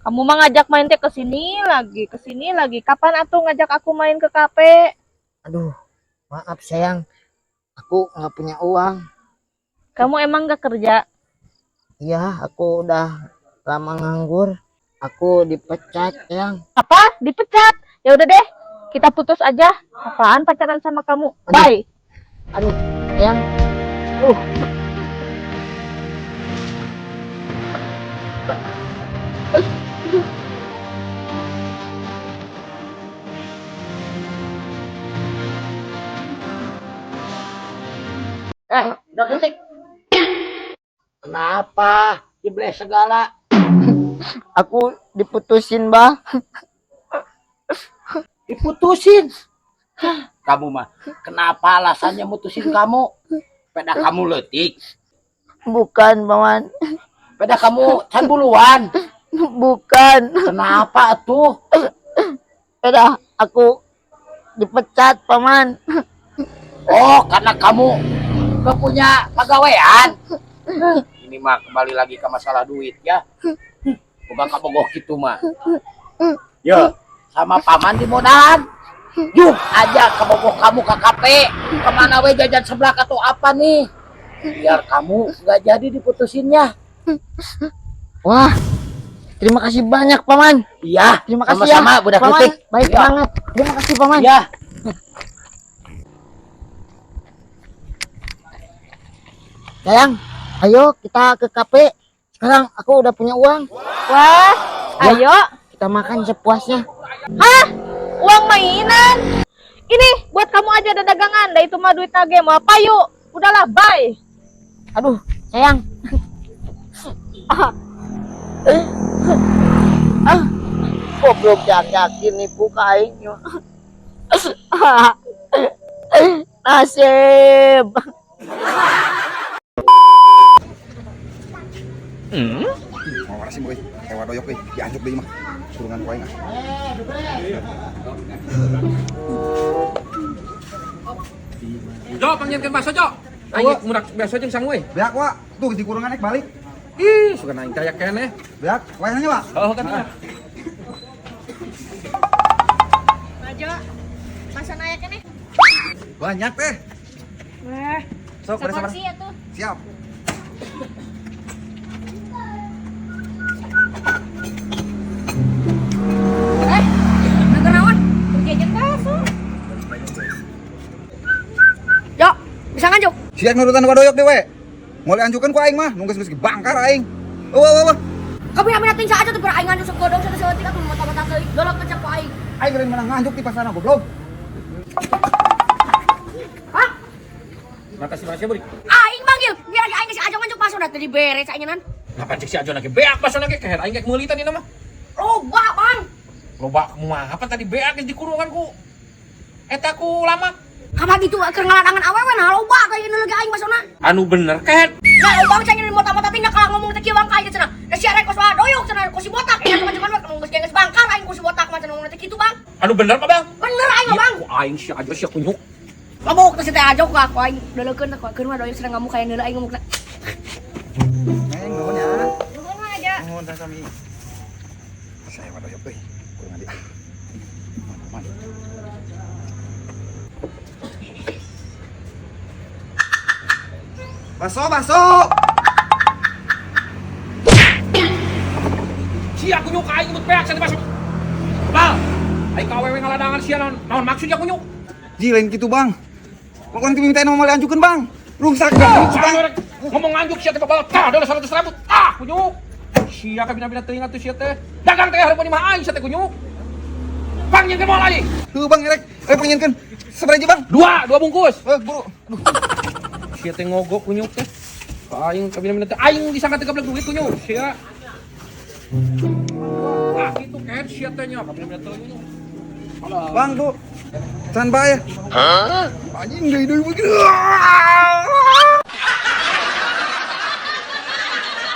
Kamu mah ngajak main teh ke sini lagi, ke sini lagi. Kapan atuh ngajak aku main ke kafe? Aduh, maaf sayang, aku nggak punya uang. Kamu emang gak kerja? Iya, aku udah lama nganggur. Aku dipecat sayang. Apa? Dipecat? Ya udah deh, kita putus aja. Apaan pacaran sama kamu? Aduh. Bye. Aduh, sayang. Uh, Udah ketik. Kenapa? Dibeles segala. aku diputusin bah. Diputusin. Kamu mah, kenapa alasannya mutusin kamu? Pada kamu letik. Bukan paman, Pada kamu can buluan. bukan. Kenapa tuh? Udah aku dipecat paman. Oh, karena kamu gak punya pegawaian. Ini mah kembali lagi ke masalah duit ya. Bukan kabogoh gitu mah. Ya, sama paman di modalan. Yuk aja kabogoh kamu ke kafe. Kemana we jajan sebelah atau apa nih? Biar kamu nggak jadi diputusinnya. Wah, terima kasih banyak paman. Iya, Terima kasih sama-sama, ya budak paman. ketik. Baik Iya. banget. Terima kasih paman. Iya. Sayang, ayo kita ke kafe. Sekarang aku udah punya uang. Wah, Ya. ayo. Kita makan sepuasnya. Hah? Uang mainan? Ini buat kamu aja ada dagangan. Dah itu mah duit nage mau apa yuk? Udahlah, bye. Aduh, sayang. Goblok yakin nipu kain. Nasib. Mau warasi boy, kayak doyok euy, dianjuk deui mah. Surungan ku aing ah. Jo, panggilkan bakso, Jo. Ayo, murak bakso jeung sang we. Beak wa, tuh di kurungan naik balik. Ih, suka naik kayak keneh. Beak, wae nanya wa. Oh, kan. Aja. Masa naik nih? Banyak teh. Wah, Sok, sabar. sih ya tuh. Siap. Naganawan. Jajan bakso. Yo, bisa nganjuk. Siap nurutan wa doyok deh we. Mau dianjukeun ku aing mah, nunggu geus bangkar aing. Wah. Kamu yang minatin saja tuh beraing nganjuk segodong satu-satu aku mata-mata teuing. Dolok ngecek ku aing. Aing geureun menang nganjuk di pasarna goblok. Hah? Makasih makasih beri. Aing manggil, biar aing geus aja nganjuk masuk tadi beres saingan. Ngapa cek si Ajo lagi beak bakso lagi keher aing kayak meuli tadi nama. Loba, Bang. Loba kumaha apa tadi beak geus di kurungan ku. Eta ku lama. Kapan gitu keur ngaladangan awewe nah loba kayak nu lagi aing masukna. Anu bener keher. Nah, loba cengin mata-mata tinggal kalau ngomong teh kieu bang kayak cenah. Da si arek kos doyok cenah ku si botak ya teman-teman kamu geus geus bangkar aing ku si botak mah cenah ngomong teh kitu, Bang. Anu bener apa bang? Bener aing mah, Bang. Ku aing si Ajo si kunyuk. Mabuk teh teh aja ku aku aing deuleukeun ku keur mah doyok cenah ngamuk kayak neuleuh aing ngomong teh. Neng nuhun ya. Nuhun mah aja. Nuhun teh sami. Saya wa doyok euy. Kurungan di ah. Man. Baso. Si aku nyuk aing mut beak sana bakso. Bang, aing ka awewe ngaladangan sia naon maksudnya kunyuk? Ji lain kitu, Bang. Pokoknya dimintain mau dianjukeun, Bang. Rungsak dah. Ngomong nganjuk sia teh babal tah ada 100 ribu. Ah, kunyuk. Sia ka bina-bina teuing atuh sia teh. Dagang teh hareupeun mah aing sia teh kunyuk. Panggil ke moal aing. Tuh, Bang, erek. Pengenkeun. Sabaraha Bang? Dua bungkus. Buru. Aduh. Sia teh ngogok kunyuk teh. Ka aing ka bina-bina teh aing disangka teh gablek duit kunyuk sia. Ah, gitu kan sia teh nya ka bina-bina teh kunyuk. Alah. Bang, tuh. Can bae. Hah? Anjing deui begini.